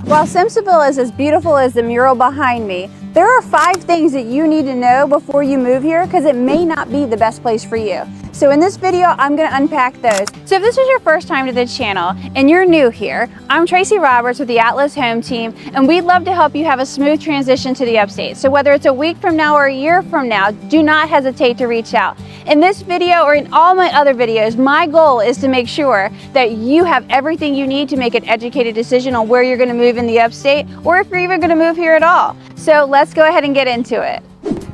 While Simpsonville is as beautiful as the mural behind me, there are 5 things that you need to know before you move here because it may not be the best place for you. So in this video, I'm going to unpack those. So if this is your first time to the channel and you're new here, I'm Tracy Roberts with the Atlas Home Team, and we'd love to help you have a smooth transition to the upstate. So whether it's a week from now or a year from now, do not hesitate to reach out. In this video or in all my other videos, my goal is to make sure that you have everything you need to make an educated decision on where you're going to move in the upstate, or if you're even going to move here at all. So let's go ahead and get into it.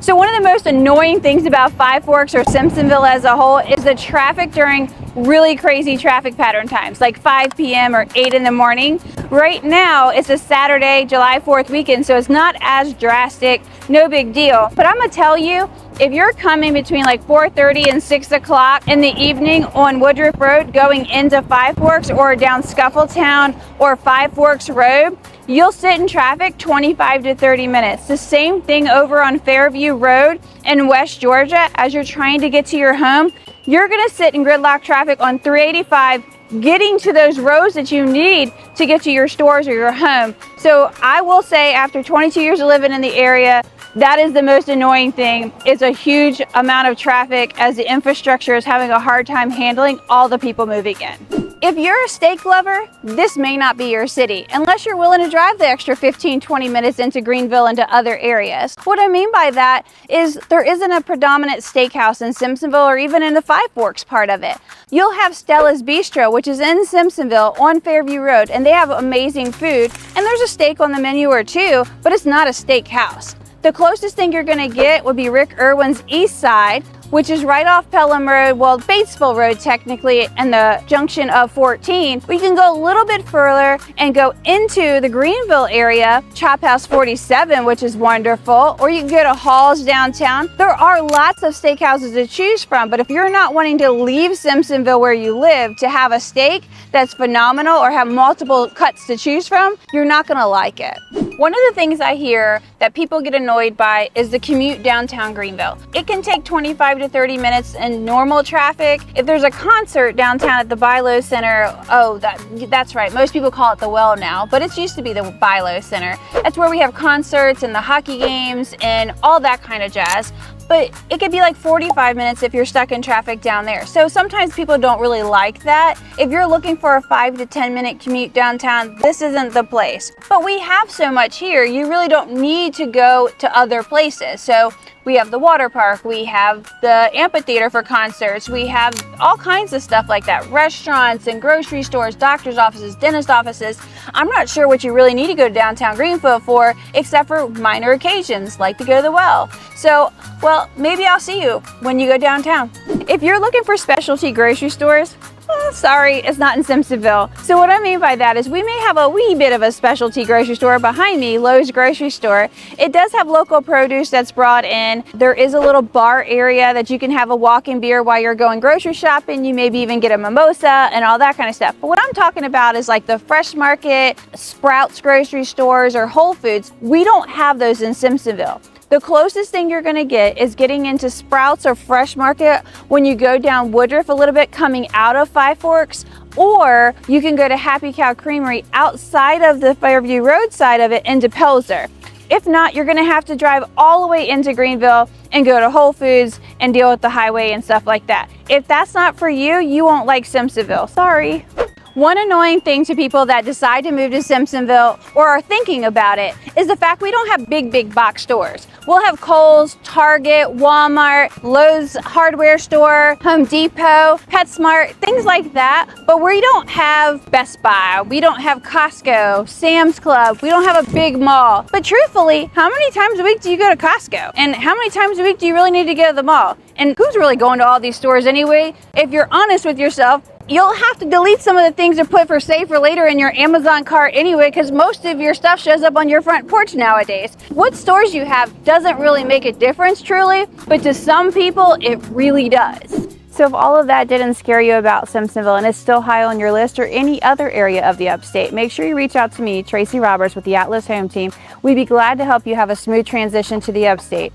So one of the most annoying things about Five Forks or Simpsonville as a whole is the traffic during really crazy traffic pattern times, like 5 p.m. or 8 in the morning. Right now, it's a Saturday, July 4th weekend, so it's not as drastic, no big deal. But I'm gonna tell you, if you're coming between like 4:30 and 6 o'clock in the evening on Woodruff Road going into Five Forks or down Scuffletown or Five Forks Road, you'll sit in traffic 25 to 30 minutes. The same thing over on Fairview Road in West Georgia. As you're trying to get to your home, you're gonna sit in gridlock traffic on 385 getting to those roads that you need to get to your stores or your home. So I will say, after 22 years of living in the area, that is the most annoying thing. It's a huge amount of traffic as the infrastructure is having a hard time handling all the people moving in. If you're a steak lover, this may not be your city, unless you're willing to drive the extra 15-20 minutes into Greenville and to other areas. What I mean by that is there isn't a predominant steakhouse in Simpsonville or even in the Five Forks part of it. You'll have Stella's Bistro, which is in Simpsonville on Fairview Road, and they have amazing food, and there's a steak on the menu or two, but it's not a steakhouse. The closest thing you're gonna get would be Rick Irwin's East Side, which is right off Pelham Road, well, Batesville Road technically, and the junction of 14. We can go a little bit further and go into the Greenville area, Chop House 47, which is wonderful, or you can go to Hall's downtown. There are lots of steakhouses to choose from, but if you're not wanting to leave Simpsonville where you live to have a steak that's phenomenal or have multiple cuts to choose from, you're not gonna like it. One of the things I hear that people get annoyed by is the commute downtown Greenville. It can take 25 to 30 minutes in normal traffic. If there's a concert downtown at the Bilo Center, that's right, most people call it the Well now, but it used to be the Bilo Center. That's where we have concerts and the hockey games and all that kind of jazz. But it could be like 45 minutes if you're stuck in traffic down there. So sometimes people don't really like that. If you're looking for a 5 to 10 minute commute downtown, this isn't the place. But we have so much here, you really don't need to go to other places. So we have the water park, we have the amphitheater for concerts, we have all kinds of stuff like that. Restaurants and grocery stores, doctor's offices, dentist offices. I'm not sure what you really need to go to downtown Greenville for, except for minor occasions, like to go to the well. So, well, maybe I'll see you when you go downtown. If you're looking for specialty grocery stores, sorry, it's not in Simpsonville. So what I mean by that is we may have a wee bit of a specialty grocery store behind me, Lowe's grocery store. It does have local produce that's brought in. There is a little bar area that you can have a walk-in beer while you're going grocery shopping. You maybe even get a mimosa and all that kind of stuff. But what I'm talking about is like the Fresh Market, Sprouts grocery stores, or Whole Foods. We don't have those in Simpsonville. The closest thing you're gonna get is getting into Sprouts or Fresh Market when you go down Woodruff a little bit coming out of Five Forks, or you can go to Happy Cow Creamery outside of the Fairview Road side of it into Pelzer. If not, you're gonna have to drive all the way into Greenville and go to Whole Foods and deal with the highway and stuff like that. If that's not for you, you won't like Simpsonville, sorry. One annoying thing to people that decide to move to Simpsonville or are thinking about it is the fact we don't have big box stores. We'll have Kohl's, Target, Walmart, Lowe's hardware store, Home Depot, PetSmart, things like that. But we don't have Best Buy, we don't have Costco, Sam's Club, we don't have a big mall. But truthfully, how many times a week do you go to Costco? And how many times a week do you really need to go to the mall? And who's really going to all these stores anyway? If you're honest with yourself, you'll have to delete some of the things to put for save for later in your Amazon cart anyway, because most of your stuff shows up on your front porch nowadays. What stores you have doesn't really make a difference truly, but to some people it really does. So if all of that didn't scare you about Simpsonville and it's still high on your list, or any other area of the upstate, make sure you reach out to me, Tracy Roberts with the Atlas Home Team. We'd be glad to help you have a smooth transition to the upstate.